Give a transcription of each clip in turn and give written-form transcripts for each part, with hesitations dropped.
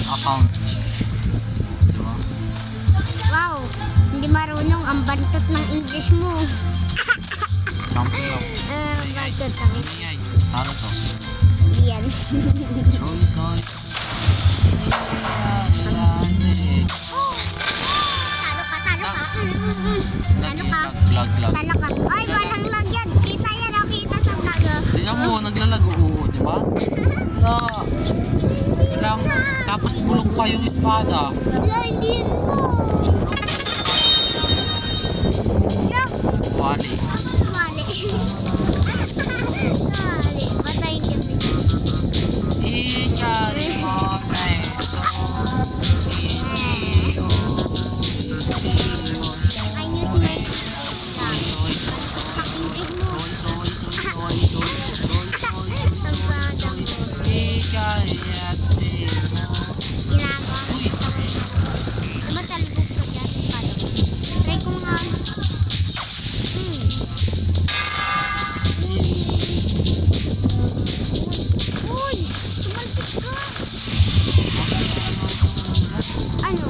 account. Diba? Wow, hindi marunong ang bantot ng English mo. Jumping up. Bantot ng Ay, talo to. yan. Soy. Lag. Talo ka. Ay, walang lag yan. Kita yan, kita sa vlog. Tingnan mo, naglalago, di ba? Tapos bulong pa yung espada. Wala, hindi yan mo. Wali. Patayin ka din. Ikari mo peso. Ayos mo yung pakinggan mo. Ikari at Ginagawa mo. Diba talbog ka dyan? Try ko nga. Uy! Tumalsik ka! Ano?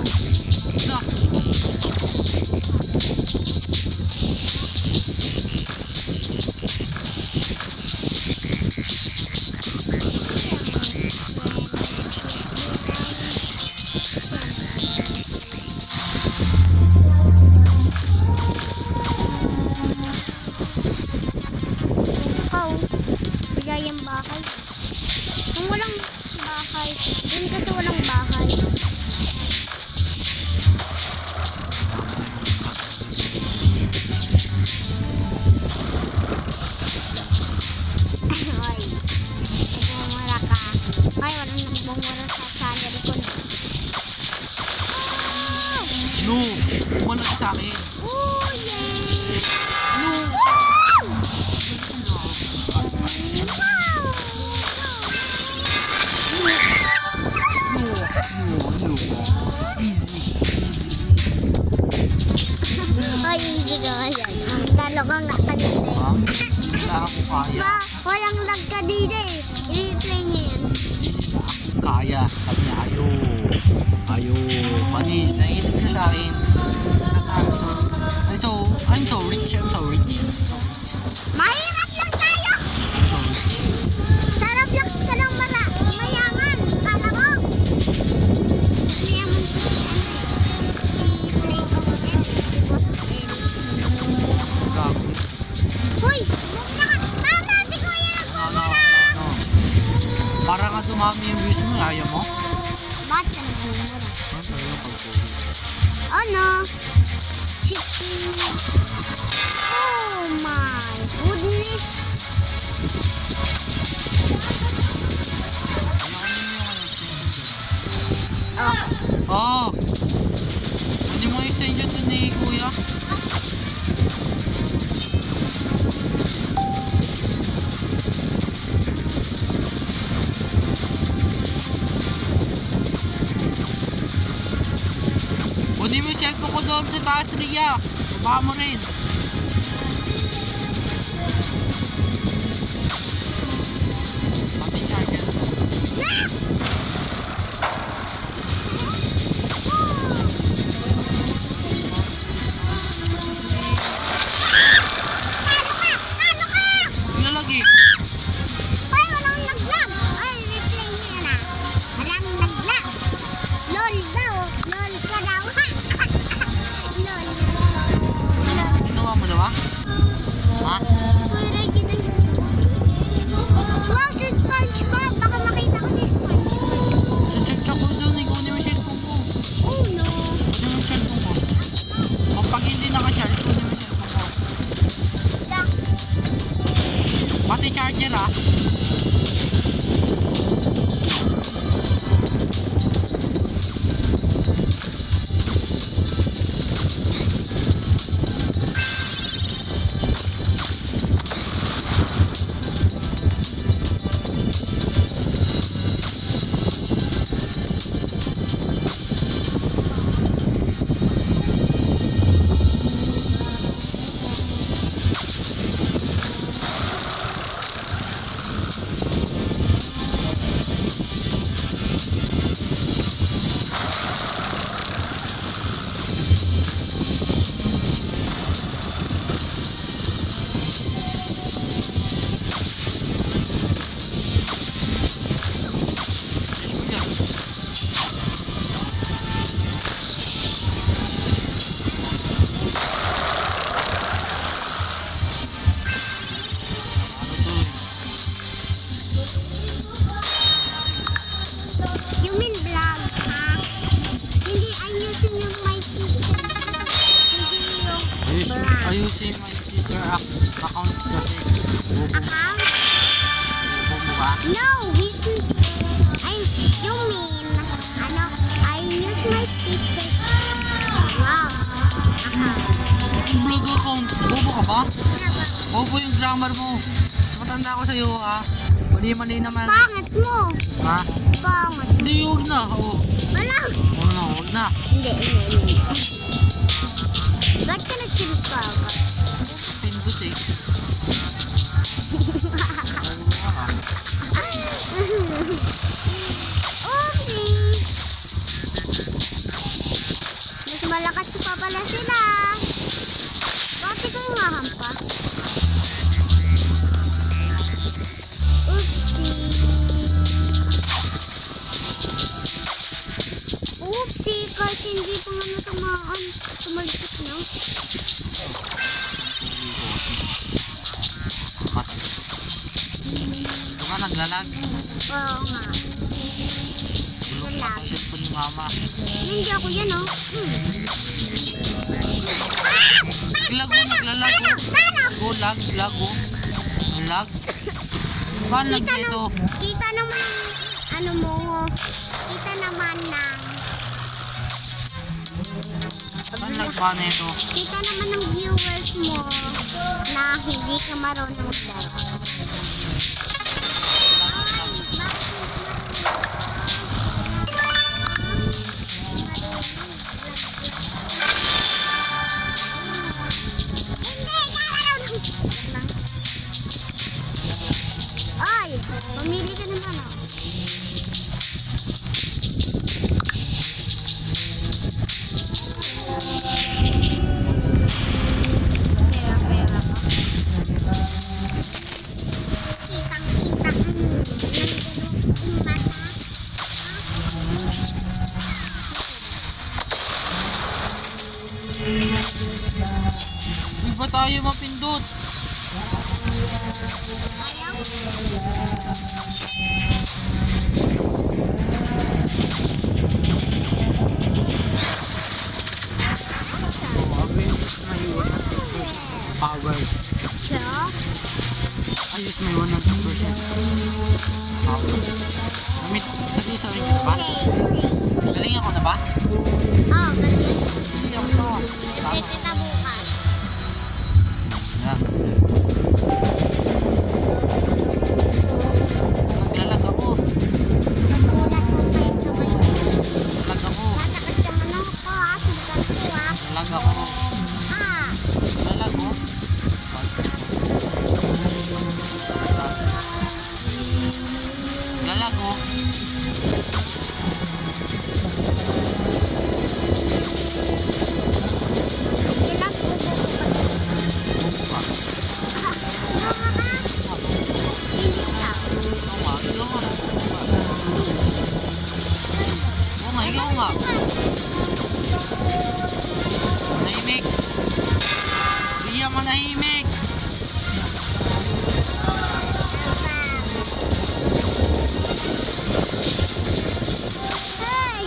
Wala yung bahay. Kung walang bahay, yun kasi walang bahay. Ay, bumara ka. Ay, walang bumara sa salary ko na. No! Wala ka sa akin. Oh, yeah! No! Ay, easy ka kasi. Talo ka nga kanina. Wala ako kaya. Ba, walang lag kanina eh. I-replay niya yan. Kaya. Sabi niya, ayo. Panis. Nanginip siya sa akin. I'm so rich. Mahirap lang tayo! Sarap lang ka ng mayaman. Kala mo? Mayaman ko si Play of M. Si Boss M. Hoy! Tama! Si Kuya nagmumura! Para nga dumami yung views mo, ayaw mo? Ba't ka nagmumura? Ano? Chicken. Oh my goodness. Oh! Hindi mo extension to ni Kuya? Kunin mo yung cellphone ko doon sa taas, Ria. Baba mo rin. Pati charger. Lalagi. Ay, walang nag-vlog. Ay, replay niya na. Walang nag-vlog. LOL daw. LOL ka daw. LOL. Ginawa mo na ba? Ha? Kuya Reggie na. Wow, si SpongeBob. Baka makita ko si SpongeBob. Check ko doon eh. my sister account kasi. Bobo. Account? Bobo ba? No, you mean, I use my sister's vlog account. Vlog account. Bobo ka ba? Ano ba? Bobo yung grammar mo. Mas matanda ako sa'yo ha. Mali naman. Pangit mo. Ha? Pangit. Hindi, huwag na. Oo. Wala. Oo na, huwag na. Hindi. Ba't ka nag-chill ka? Pindot eh. Okay. Mas malakas pa pala sila. Bakit ko yung hahampas? Oopsie, kahit hindi pa nga natamaan, tumalsik na. Ito ka naglalag. Oo nga. Lalag. Ito ni mama. Hindi ako yan, oh. Naglag oh, naglalag oh. Oh, lag oh. Lag. Paano lag ito? Kita naman ano mo, kita naman ng Paano lag ba na ito? kita naman ng viewers mo na hindi ka marunong maglaro. Ay, pamili ka naman, oh. Pera ka. Kitang-kita. Di ba tayo mapindot? Ayaw? Power. Siya? I use my 100% power. Gamit, sa rin ba? Galing ako na ba? Oo, ganun. Hindi ako pa. Check kita bukas. Yan. Naglalag ako. Nagulat mo pa yung kamay mo. Naglalag ako. Masakit sa manok ko, ah. Sugat ko, ah. Naglalag ako. Ah. Naglalag ako. Naglalag ako. Ilag ko po kapatid. Gama ka? Hindi ka. Oo nga, ikaw nga. Oo nga, ikaw nga. Manahimik. Hindi yan manahimik. Hey!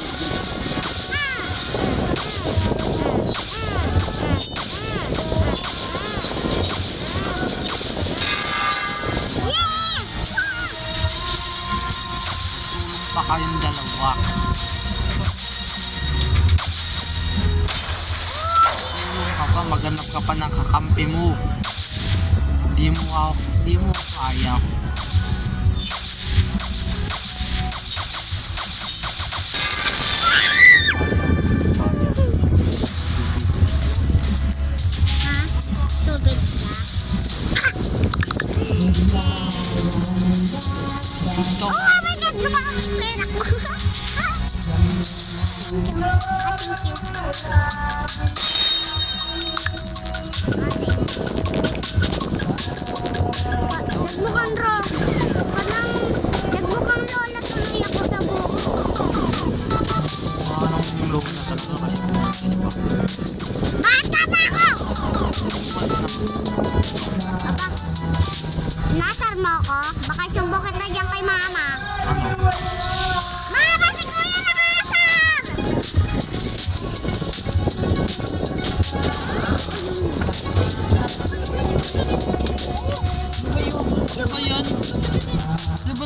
Pa kayong dalawa. Tulong ka pa, maghanap ka pa ng kakampi mo. Di mo kaya. Ha? Stupid ka? Ito, Oh my God! Lupa ang pera ko! Thank you. Nagmukhang lola tuloy ako sa buhok ko. anong low na talaga kasi Bata pa ako! Nasar mo ako? Baka sumbok kita dyan kay mama. ano? Mama, si kuya nakasar!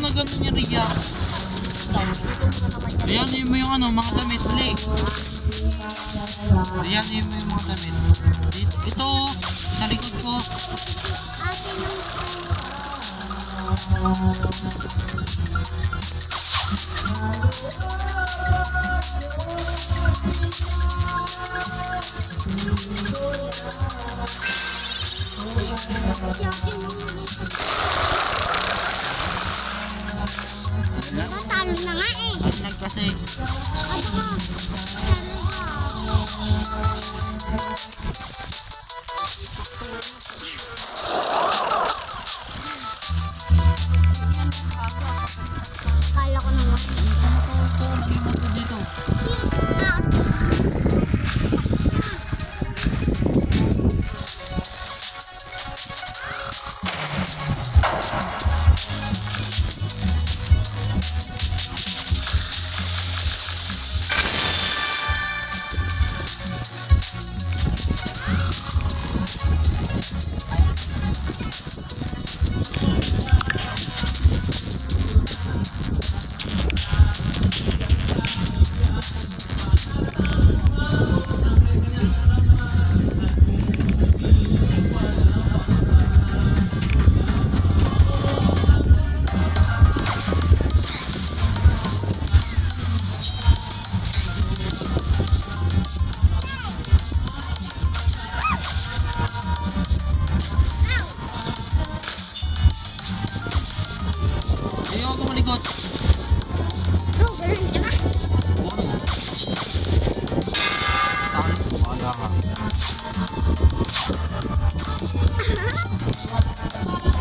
na gano'n niya Ria. Ayan yung ano, mga damit. Dali. Ayan yung mga damit. Ito, sa likod ko. Talo na nga eh. Nag kasi. Kala ko naman. Ito, naging mato dito. Ayoko malikot. Ganun siya na. Kaya ka.